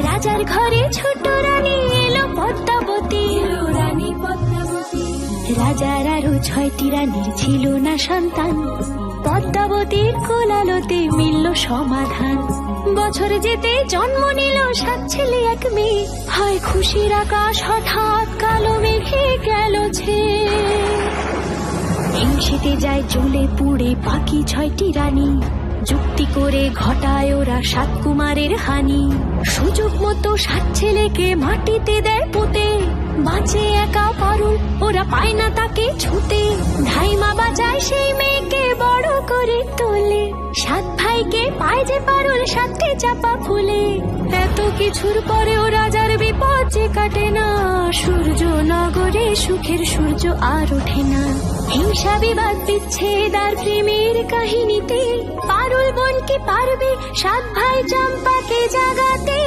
রাজার ঘরে ছোট রানী এলো পদ্মাবতী, রানী পদ্মাবতী। রাজার আরো 6টি রানীর ছিল না সন্তান, পদ্মাবতীর কোলালোতে মিলল সমাধান। বছর যেতে জন্ম নিল 7 ছেলে 1 মেয়ে, হয় খুশির আকাশ হঠাৎ কালো মেঘে গেল ছেয়ে। হিংসেতে যায় জ্বলে পুড়ে বাকি 6টি রানী, যুক্তি করে ঘটায় ওরা 7 কুমারের হানি। সুযোগ মতো 7 ছেলেকে মাটিতে দেয় পুঁতে, বাঁচে একা পারুল, ওরা পায় না তাকে ছুতে। ধাইমা বাজায় সেই মেয়েকে বড় করে তোলে, 7 ভাইকে পায় যে পারুল 7টি চাপা ফুলে। এত কিছুর পরেও রাজার বিপদ যে কাটে না, সূর্য নগরে সুখের সূর্য আর ওঠে না। হিংসা বিবাদ বিচ্ছেদ আর প্রেমের কাহিনীতে পারুল বোন কি পারবে 7 ভাই চম্পাকে জাগাতে।